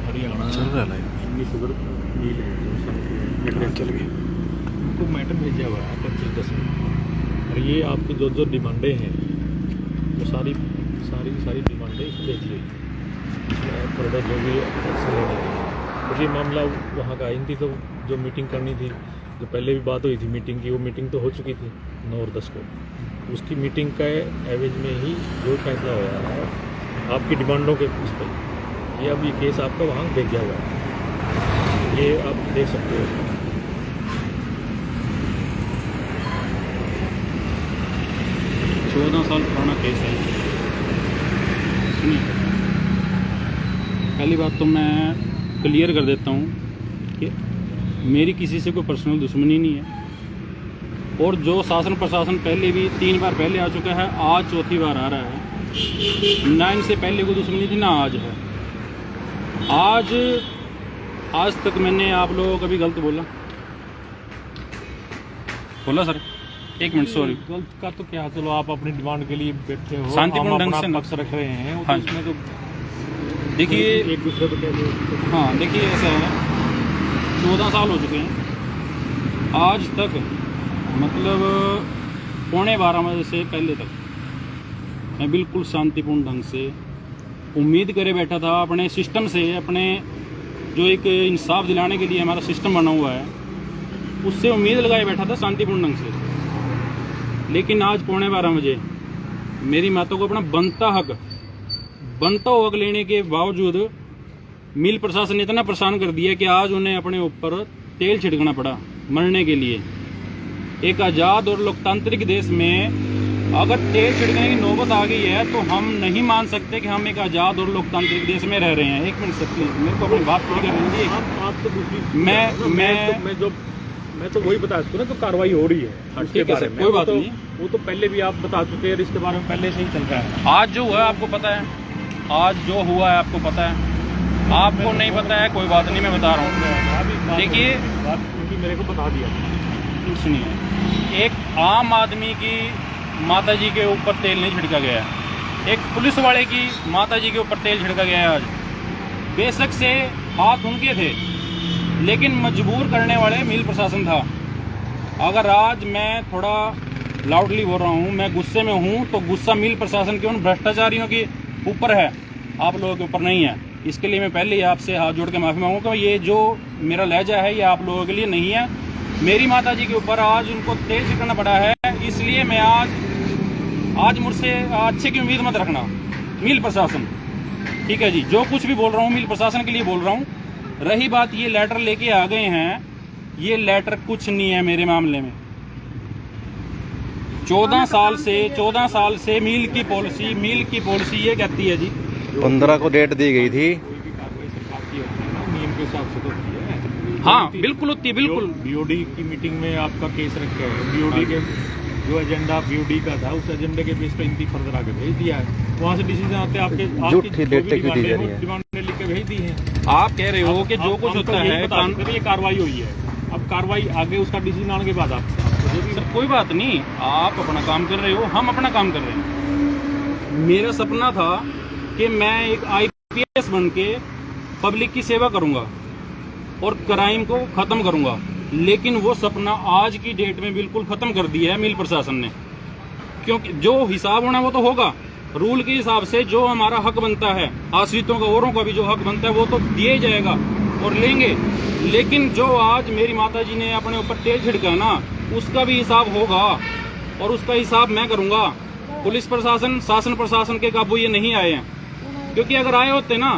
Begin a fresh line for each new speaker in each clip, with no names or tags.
हरियाणा
चल रहा है लाइव।
की शुगर मिल है
चल गए।
उनको मैटर भेजा हुआ है 25-10 में। और ये आपकी जो डिमांडें हैं वो सारी डिमांडें इसमें भेजी हुई फर्दर जो भी एक्शन लेने के लिए। तो ये मामला वहाँ का आई थी, तो जो मीटिंग करनी थी, जो पहले भी बात हुई थी मीटिंग की, वो मीटिंग तो हो चुकी थी 9 और 10 को। उसकी मीटिंग का एवज में ही जो फैसला हुआ है आपकी डिमांडों के उस पर, ये अब ये केस आपका वहाँ भेजा हुआ है, ये आप देख सकते हो।
14 साल पुराना केस है। सुनिए, पहली बात तो मैं क्लियर कर देता हूँ कि मेरी किसी से कोई पर्सनल दुश्मनी नहीं है, और जो शासन प्रशासन पहले भी 3 बार पहले आ चुका है, आज चौथी बार आ रहा है। ना इनसे पहले कोई दुश्मनी थी, ना आज है। आज तक मैंने आप लोगों को कभी गलत बोला सर? 1 minute, sorry.
गलत का तो क्या, चलो आप अपनी डिमांड के लिए बैठे हो,
शांतिपूर्ण ढंग से
पक्ष रख रहे हैं,
हाँ,
तो इसमें तो
देखिए
एक दूसरे को क्या।
हाँ, देखिए ऐसा है, 14 साल हो चुके हैं आज तक, मतलब 11:15 बजे से पहले तक मैं बिल्कुल शांतिपूर्ण ढंग से उम्मीद करे बैठा था अपने सिस्टम से, अपने जो एक इंसाफ दिलाने के लिए हमारा सिस्टम बना हुआ है, उससे उम्मीद लगाए बैठा था शांतिपूर्ण ढंग से। लेकिन आज 11:15 बजे मेरी माता को अपना बनता हक लेने के बावजूद मिल प्रशासन ने इतना परेशान कर दिया कि आज उन्हें अपने ऊपर तेल छिड़कना पड़ा मरने के लिए। एक आज़ाद और लोकतांत्रिक देश में अगर तेल छिड़कने की नौबत आ गई है, तो हम नहीं मान सकते कि हम एक आज़ाद और लोकतांत्रिक देश में रह रहे हैं। 1 मिनट सर, मेरे को अपनी बात पूरी कर लीजिए।
आप तो दूसरी मैं तो वही बता सकता हूँ ना, तो कार्रवाई हो रही है उसके बारे में,
कोई बात नहीं।
वो तो पहले भी आप बता चुके हैं, इसके बारे में पहले से ही चल रहा है।
आज जो हुआ है आपको पता है, आज जो हुआ है आपको पता है, आपको नहीं पता है कोई बात नहीं, मैं बता रहा हूँ। देखिए,
क्योंकि मेरे को बता दिया,
सुनिए, एक आम आदमी की माताजी के ऊपर तेल नहीं छिड़का गया है, एक पुलिस वाले की माताजी के ऊपर तेल छिड़का गया है आज। बेशक से हाथ उनके थे, लेकिन मजबूर करने वाले मिल प्रशासन था। अगर आज मैं थोड़ा लाउडली बोल रहा हूँ, मैं गुस्से में हूँ, तो गुस्सा मिल प्रशासन के उन भ्रष्टाचारियों के ऊपर है, आप लोगों के ऊपर नहीं है। इसके लिए मैं पहले ही आपसे हाथ जोड़ के माफ़ी मांगूंगा। ये जो मेरा लहजा है ये आप लोगों के लिए नहीं है। मेरी माताजी के ऊपर आज उनको तेल छिड़कना पड़ा है, इसलिए मैं आज मुझसे अच्छे की उम्मीद मत रखना मिल प्रशासन, ठीक है जी। जो कुछ भी बोल रहा हूँ मिल प्रशासन के लिए बोल रहा हूँ। रही बात ये लेटर लेके आ गए हैं, ये लेटर कुछ नहीं है मेरे मामले में। 14 साल से मिल की पॉलिसी ये कहती है जी,
15 को डेट दी गई थी।
नियम के हिसाब से तो होती है।
हाँ बिल्कुल होती है, बिल्कुल।
बीओडी की मीटिंग में आपका केस रखे है, बीओडी के जो एजेंडा बीओडी का था, उस एजेंडे के बेस पर इनकी फर्दर आगे भेज दिया है। वहाँ से डिसीजन आते हैं, आपके डिमांडें लिख के भेज दी है।
आप कह रहे हो कि जो कुछ होता है
ये कार्रवाई हुई है, अब कार्रवाई आगे उसका डिसीजन आने के बाद आप
सर, कोई बात नहीं, आप अपना काम कर रहे हो, हम अपना काम कर रहे हैं। मेरा सपना था कि मैं एक IPS बन के पब्लिक की सेवा करूंगा और क्राइम को खत्म करूंगा, लेकिन वो सपना आज की डेट में बिल्कुल खत्म कर दिया है मिल प्रशासन ने। क्योंकि जो हिसाब होना वो तो होगा, रूल के हिसाब से जो हमारा हक बनता है, आश्रितों का, औरों का भी जो हक बनता है वो तो दिया जाएगा और लेंगे। लेकिन जो आज मेरी माताजी ने अपने ऊपर तेल छिड़का ना, उसका भी हिसाब होगा और उसका हिसाब मैं करूंगा। पुलिस प्रशासन, शासन प्रशासन के काबू ये नहीं आए हैं, क्योंकि अगर आए होते ना,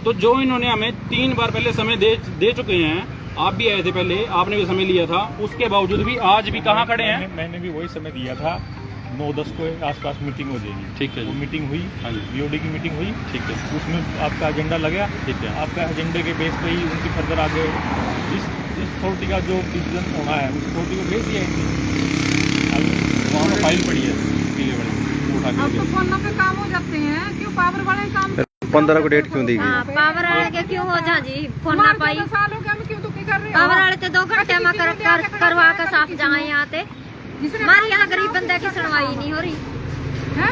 तो जो इन्होंने हमें 3 बार पहले समय दे चुके हैं, आप भी आए थे पहले, आपने भी समय लिया था, उसके बावजूद भी आज भी कहाँ खड़े हैं।
मैंने भी वही समय दिया था, 9-10 को आसपास मीटिंग हो जाएगी,
ठीक है।
वो मीटिंग हुई,
हाँ जी,
बीओडी की मीटिंग हुई,
ठीक है।
उसमें आपका एजेंडा लगा,
ठीक है।
आपका एजेंडे के बेस पे ही उनकी फर्दर आगे इस अथॉरिटी का जो डिसीजन होना है उस अथॉरिटी को भेज दिया इनकी।
वहाँ पर फाइल पड़ी है, पीले वाली, उठा
अब तो फोनों पे काम हो जाते हैं, क्यों पावर वाले काम
15 को डेट क्यों दी गई?
पावर वाले के क्यों हो जा जी, फोन ना पाई।
साल हो गया, हम क्यों दुखी कर रहे हो?
पावर वाले तो 2 घंटे में करवा कर साफ जहाँ यहाँ आते, हमारे यहाँ गरीब बंदे की सुनवाई नहीं हो रही
हैं?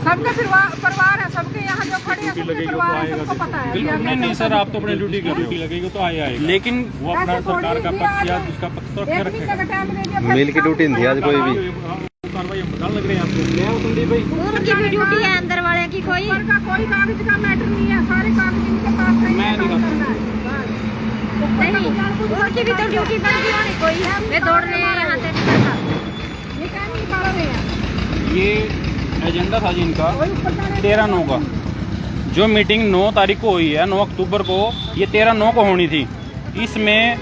सबका परिवार है, सबके यहाँ जो खड़े हैं सबके परिवार है, सबको पता है।
बिल्कुल नहीं सर, आप तो अपनी ड्यूटी कर रहे हो, लगेगी तो आएगा, लेकिन वो अपना सरकार का पक्ष या उसका पक्ष तो रखे रखे।
मिल की ड्यूटी नहीं थी आज कोई भी।
कार्रवाई हम बताने लग रहे हैं आपको संदीप भाई।
उनकी भी ड्यूटी है अंदर वाले की, कोई
कोई कागज का मैटर नहीं है, सारे कागज इनके पास है।
मैं
नहीं,
उनकी भी तो ड्यूटी बनती होनी कोई है। वे दौड़ने यहाँ से निकलता,
ये क्या नहीं कर रहे हैं।
ये एजेंडा था जी इनका 13/9 का, जो मीटिंग 9 तारीख को हुई है, 9 अक्टूबर को, ये 13/9 को होनी थी। इसमें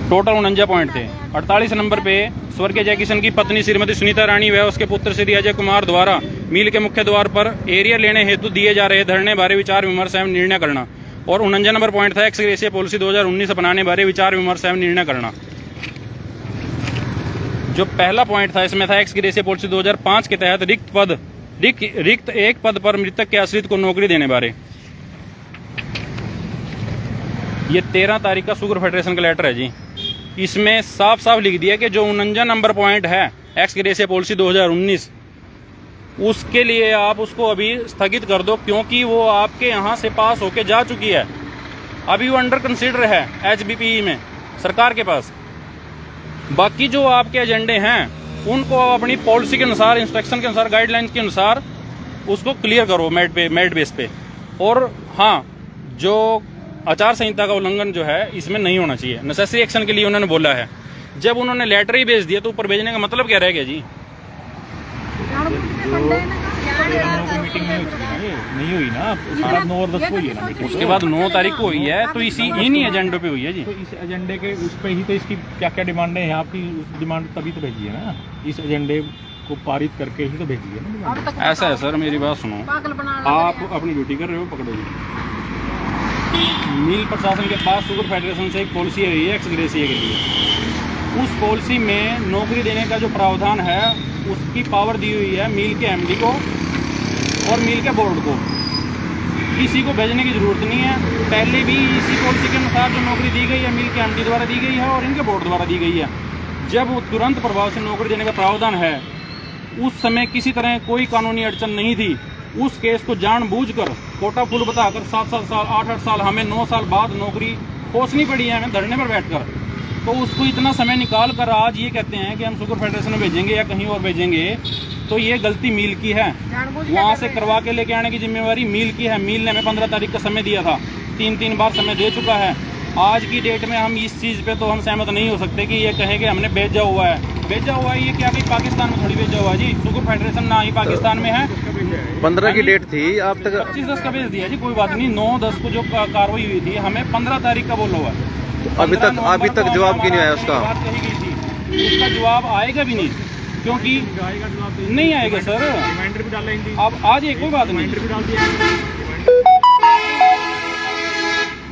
टोटल 49 पॉइंट थे। 48 नंबर पे स्वर्गीय जय किशन की पत्नी श्रीमती सुनीता रानी व उसके पुत्र श्री अजय कुमार द्वारा मील के मुख्य द्वार पर एरिया लेने हेतु दिए जा रहे धरने बारे विचार विमर्श एवं निर्णय करना। और 49 नंबर पॉइंट था एक्स ग्रेशिया पॉलिसी 2019 अपनाने बारे विचार विमर्श एवं निर्णय करना। जो पहला पॉइंट था इसमें था एक्स ग्रेशिया पॉलिसी 2005 के तहत रिक्त एक पद पर मृतक के आश्रित को नौकरी देने बारे। ये 13 तारीख का शुगर फेडरेशन का लेटर है जी। इसमें साफ साफ लिख दिया कि जो 49 नंबर पॉइंट है एक्स ग्रेशिया पॉलिसी 2019, उसके लिए आप उसको अभी स्थगित कर दो, क्योंकि वो आपके यहाँ से पास होके जा चुकी है। अभी वो अंडर कंसीडर है HBPE में सरकार के पास। बाकी जो आपके एजेंडे हैं उनको अपनी पॉलिसी के अनुसार, इंस्ट्रक्शन के अनुसार, गाइडलाइंस के अनुसार उसको क्लियर करो मेरिट बेस पे। और हाँ, जो आचार संहिता का उल्लंघन जो है इसमें नहीं होना चाहिए। नेसेसरी एक्शन के लिए उन्होंने बोला है। जब उन्होंने लेटर ही भेज दिया तो ऊपर भेजने का मतलब क्या रह गया जी?
मीटिंग नहीं हुई ना, 9 और 10 को हुई है ना मीटिंग।
उसके बाद 9 तारीख को हुई है, तो इन्हीं एजेंडे पे हुई है जी।
तो इस एजेंडे के उस पे ही तो इसकी क्या क्या डिमांडें हैं आपकी, उस डिमांड तभी तो भेजी है ना, इस एजेंडे को पारित करके ही तो भेजी है ना।
ऐसा है सर, मेरी बात सुनो, आप अपनी ड्यूटी कर रहे हो, पकड़ो जी। मील प्रशासन के पास शुगर फेडरेशन से एक पॉलिसी आई है एक्स ग्रेशिया के लिए। उस पॉलिसी में नौकरी देने का जो प्रावधान है उसकी पावर दी हुई है मील के MD को और मील के बोर्ड को। किसी को भेजने की जरूरत नहीं है। पहले भी इसी पॉलिसी के अनुसार जो नौकरी दी गई है मील के MD द्वारा दी गई है और इनके बोर्ड द्वारा दी गई है। जब तुरंत प्रभाव से नौकरी देने का प्रावधान है, उस समय किसी तरह कोई कानूनी अड़चन नहीं थी। उस केस को जानबूझकर कोटा फुल बताकर 7-7 साल 8-8 साल हमें 9 साल बाद नौकरी खोसनी पड़ी है, हमें धरने पर बैठकर। तो उसको इतना समय निकाल कर आज ये कहते हैं कि हम शुगर फेडरेशन में भेजेंगे या कहीं और भेजेंगे, तो ये गलती मील की है। वहाँ से करवा के लेके आने की जिम्मेवारी मील की है। मील ने हमें 15 तारीख का समय दिया था, 3 बार समय दे चुका है। आज की डेट में हम इस चीज़ पे तो हम सहमत नहीं हो सकते कि ये कहें कि हमने भेजा हुआ है। भेजा हुआ है ये क्या, कहीं पाकिस्तान में थोड़ी भेजा हुआ है जी। शुगर फेडरेशन ना ही पाकिस्तान में है।
15 की डेट थी, अब तक
25-10 का भेज दिया जी, कोई बात नहीं। 9-10 को जो कार्रवाई हुई थी, हमें 15 तारीख का बोला हुआ है।
अभी तक जवाब क्यों नहीं आया उसका?
बात कही गई थी, उसका जवाब आएगा भी नहीं, क्योंकि नहीं आएगा सर।
रिमाइंडर भी डालेंगे
अब आज एक कोई बात नहीं,
रिमाइंडर भी डाल दिया,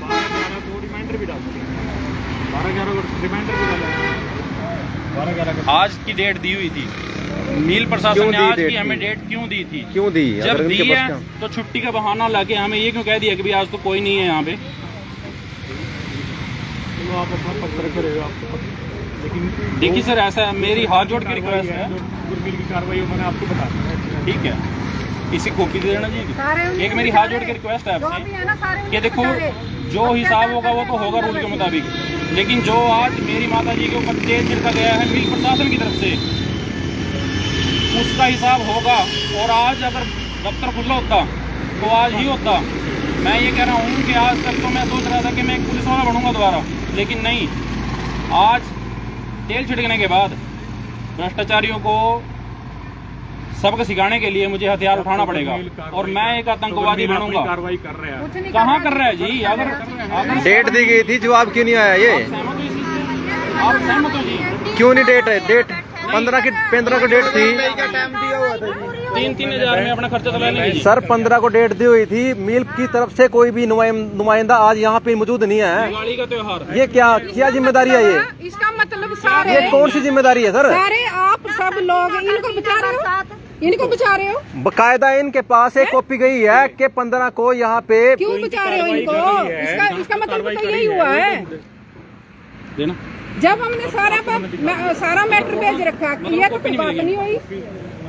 12-11 रिमाइंडर भी डाल दिया, 12-11 रिमाइंडर भी डाला, 12-11
आज की डेट दी हुई थी। मील प्रशासन ने आज की हमें डेट क्यों दी थी?
क्यों दी?
जब दी है तो छुट्टी का बहाना लाके हमें ये क्यों कह दिया कि भाई आज तो कोई नहीं है यहाँ पे।
चलो आप अपना पत्र करेगा आपको, लेकिन
देखिए सर, ऐसा है, मेरी हाथ जोड़ के रिक्वेस्ट है,
बिल की कार्रवाई मैंने आपको बता दी,
ठीक है, इसी कॉपी दे देना जी। एक मेरी हाथ जोड़ के रिक्वेस्ट है आपसे कि देखो, जो हिसाब होगा वो तो होगा रूल के मुताबिक, लेकिन जो आज मेरी माता जी के ऊपर तेल छिड़का गया है मील प्रशासन की तरफ से, उसका हिसाब होगा। और आज अगर दफ्तर खुला होता तो आज ही होता। मैं ये कह रहा हूँ कि आज तक तो मैं सोच रहा था कि मैं एक पुलिस वाला बनूंगा दोबारा, लेकिन नहीं। आज तेल छिड़कने के बाद भ्रष्टाचारियों को सबक सिखाने के लिए मुझे हथियार उठाना पड़ेगा और मैं एक आतंकवादी बनूंगा।
कार्रवाई कर रहे हैं,
कहाँ कर रहा है जी? अगर
डेट दी गई थी, जवाब क्यों नहीं आया? ये
आप सहमत हो जी?
क्यों नहीं डेट है? डेट 15 को डेट थी
3-3 हजार में अपना खर्चा चला लेंगे।
सर। 15 को डेट दी हुई थी। मील की तरफ से कोई भी नुमाइंदा आज यहाँ पे मौजूद नहीं है।
दिवाली का त्योहार,
ये क्या जिम्मेदारी है? ये
इसका मतलब सारे,
ये कौन सी जिम्मेदारी है सर?
सारे आप सब लोग इनको बचा रहे हो, इनको बचा रहे हो।
बकायदा इनके पास एक कॉपी गई है कि 15 को यहाँ पे
क्यों बचा रहे हो इनको? इसका मतलब तो यही हुआ है।
देना
जब हमने सारा मैटर भेज रखा, ये तो कोई बात नहीं हुई।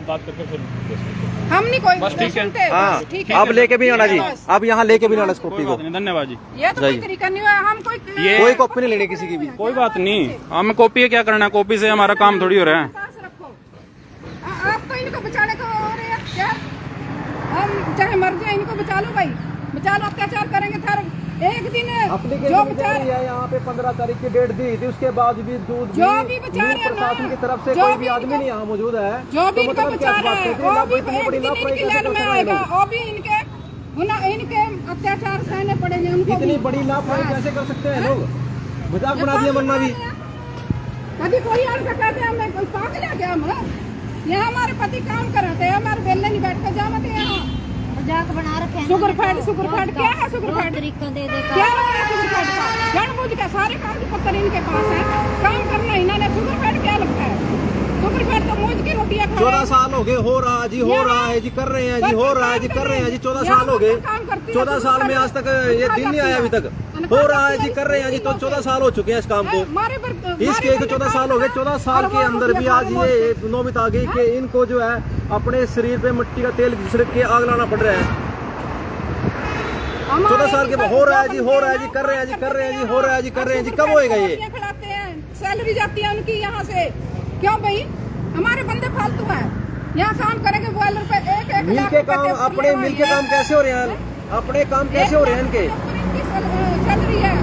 में बात करके फिर दे सकते हैं।
हम नहीं कोई
बस ठीक है।
सुनते।
हाँ
ठीक है।
अब लेके भी नहीं आना जी, अब यहाँ लेके भी नहीं आना इस
कोई
कॉपी को।
बात नहीं, धन्यवाद जी।
ये तो कोई
जाइए।
तरीका नहीं हुआ, हम कोई
ये-
कोई कॉपी नहीं लेनी किसी की भी।
कोई बात नहीं, हमें कॉपी क्या करना है, कॉपी से हमारा काम थोड़ी हो रहा है।
पास रखो। आपको इनको बचाने को हो रही है क्या? हम चाहे मर जाए, इनको बचा लो भाई, बचा लो। अत्याचार करेंगे फिर एक दिन जो बेचारे
यहाँ पे 15 तारीख की डेट दी थी, उसके बाद भी दूध
जो भी बेचारे हैं ना,
प्रशासन की तरफ से
जो
कोई
भी
भी आदमी
इनका-
नहीं यहाँ मौजूद है।
जो भी
तो
इनका
मतलब क्या
बेचारा
बात
है
करते हैं?
वो
आप
भी
इतनी
एक
बड़ी
दिन
लापरवाही
इनकी
कैसे
लाइन
कर
में
सकते हैं
आएगा,
लोग?
वो भी इनके इनके अत्याचार सहने पड़ेंगे उनको
इतनी
भी।
बड़ी लापरवाही
हाँ।
कैसे कर सकते हैं लोग? मजाक बना दिया वरना भी।
कभी कोई और कहते हैं मैं कोई पागल है क्या? हम यहाँ हमारे पति काम कर रहे थे, हमारे बेलने नहीं बैठ कर जाना थे यहाँ।
मजाक बना रखे हैं।
शुगर फैट क्या है? शुगर फैट
तरीका दे दे
क्या है? शुगर फैट का जानबूझ के सारे कागज पत्तर इनके पास है, काम करना इन्होंने। शुगर फैट क्या लगता है? शुगर फैट तो मूझ की रोटियां खा
14 साल हो गए, हो रहा जी, हो रहा है जी, कर रहे हैं जी, हो रहा है जी, कर रहे हैं जी। 14 साल हो गए, 14 साल में आज तक ये दिन नहीं आया अभी तक। हो रहा है जी, कर रहे हैं जी, तो 14 साल हो चुके हैं इस काम को। इसके 14 साल हो गए, 14 साल के अंदर भी आज ये नौबत आ गई कि इनको जो है अपने शरीर पे मिट्टी का तेल छिड़क के आग लाना पड़ रहा है। 14 साल के हो रहा है जी, हो रहा है जी, कर रहे हैं जी, कर रहे हैं जी, हो रहा है जी, कर रहे हैं जी। कब होएगा ये?
खिलाते हैं, सैलरी जाती है उनकी यहाँ से। क्यों भाई? हमारे बंदे फालतू हैं, यहाँ काम करेंगे बॉयलर पे एक
मिल के काम, अपने मिल के काम कैसे हो रहे हैं? अपने काम कैसे हो रहे हैं इनके?
सैलरी है